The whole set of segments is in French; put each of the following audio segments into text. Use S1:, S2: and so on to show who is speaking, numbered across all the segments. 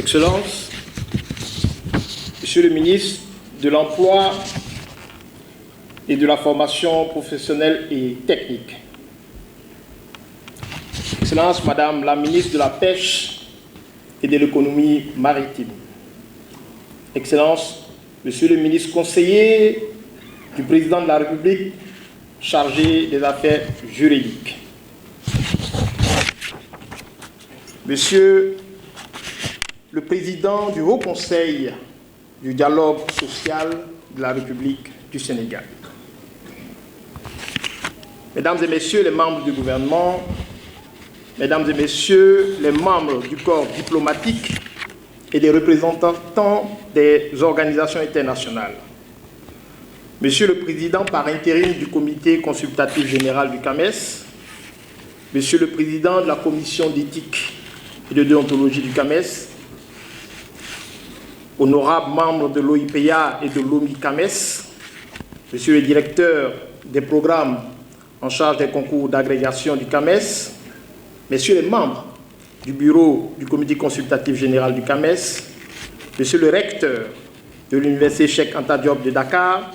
S1: Excellences, Monsieur le ministre de l'Emploi et de la formation professionnelle et technique, Excellences, Madame la ministre de la Pêche et de l'économie maritime, Excellences, Monsieur le ministre conseiller du Président de la République chargé des affaires juridiques, Monsieur le Président du Haut Conseil du dialogue social de la République du Sénégal, Mesdames et Messieurs les membres du gouvernement, Mesdames et Messieurs les membres du corps diplomatique et des représentants des organisations internationales, Monsieur le Président par intérim du Comité consultatif général du CAMES, Monsieur le Président de la Commission d'éthique et de déontologie du CAMES, honorables membres de l'OIPA et de l'OMI-CAMES, Monsieur le Directeur des programmes en charge des concours d'agrégation du CAMES, Messieurs les membres du bureau du Comité consultatif général du CAMES, Monsieur le Recteur de l'Université Cheikh Anta Diop de Dakar,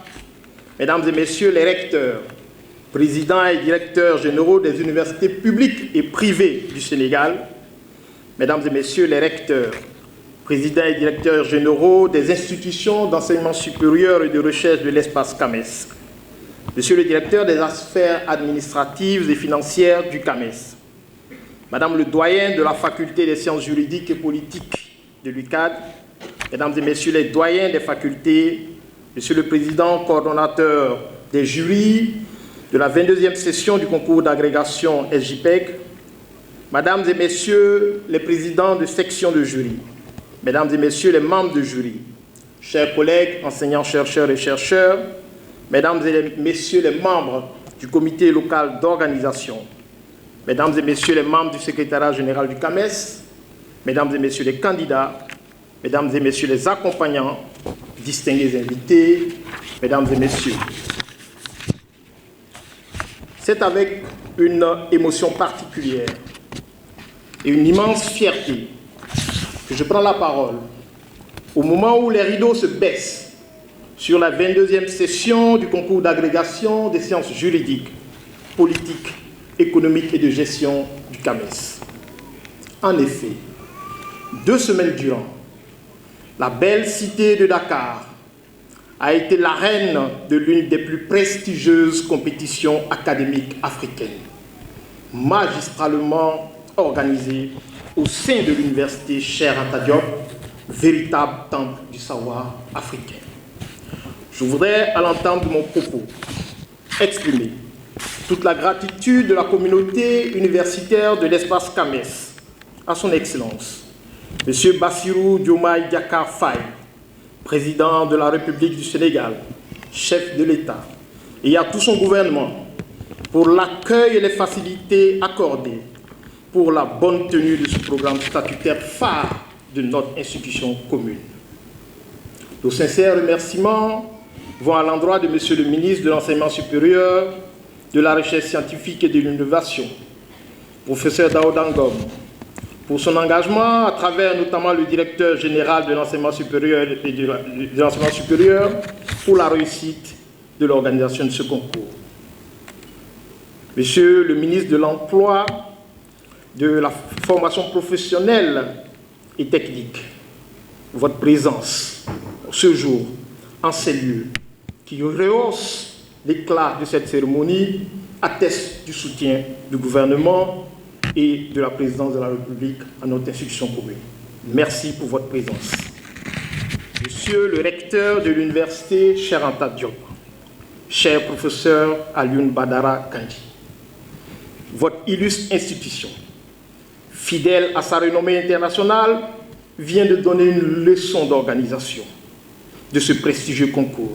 S1: Mesdames et Messieurs les recteurs, présidents et directeurs généraux des universités publiques et privées du Sénégal, Mesdames et Messieurs les recteurs, présidents et directeurs généraux des institutions d'enseignement supérieur et de recherche de l'espace CAMES, Monsieur le directeur des affaires administratives et financières du CAMES, Madame le doyen de la faculté des sciences juridiques et politiques de l'UCAD, Mesdames et Messieurs les doyens des facultés, Monsieur le Président coordonnateur des jurys de la 22e session du concours d'agrégation SJPEG, Mesdames et Messieurs les présidents de section de jury, Mesdames et Messieurs les membres de jury, chers collègues, enseignants, chercheurs et chercheurs, Mesdames et Messieurs les membres du comité local d'organisation, Mesdames et Messieurs les membres du secrétariat général du CAMES, Mesdames et Messieurs les candidats, Mesdames et Messieurs les accompagnants, distingués invités, Mesdames et Messieurs. C'est avec une émotion particulière et une immense fierté que je prends la parole au moment où les rideaux se baissent sur la 22e session du concours d'agrégation des sciences juridiques, politiques, économiques et de gestion du CAMES. En effet, 2 semaines durant, la belle cité de Dakar a été l'arène de l'une des plus prestigieuses compétitions académiques africaines, magistralement organisée au sein de l'université Cheikh Anta Diop, véritable temple du savoir africain. Je voudrais, à l'entame de mon propos, exprimer toute la gratitude de la communauté universitaire de l'espace CAMES à son Excellence, M. Bassirou Diomaye Diakhar Faye, président de la République du Sénégal, chef de l'État, et à tout son gouvernement pour l'accueil et les facilités accordées pour la bonne tenue de ce programme statutaire phare de notre institution commune. Nos sincères remerciements vont à l'endroit de M. le ministre de l'Enseignement supérieur, de la Recherche scientifique et de l'Innovation, professeur Daouda Ngom, pour son engagement à travers notamment le directeur général de l'enseignement supérieur et de l'enseignement supérieur pour la réussite de l'organisation de ce concours. Monsieur le ministre de l'Emploi, de la formation professionnelle et technique, votre présence ce jour en ces lieux qui rehausse l'éclat de cette cérémonie atteste du soutien du gouvernement et de la présidence de la République à notre institution commune. Merci pour votre présence. Monsieur le recteur de l'université Cheikh Anta Diop, cher professeur Alioune Badara Kandji, votre illustre institution, fidèle à sa renommée internationale, vient de donner une leçon d'organisation de ce prestigieux concours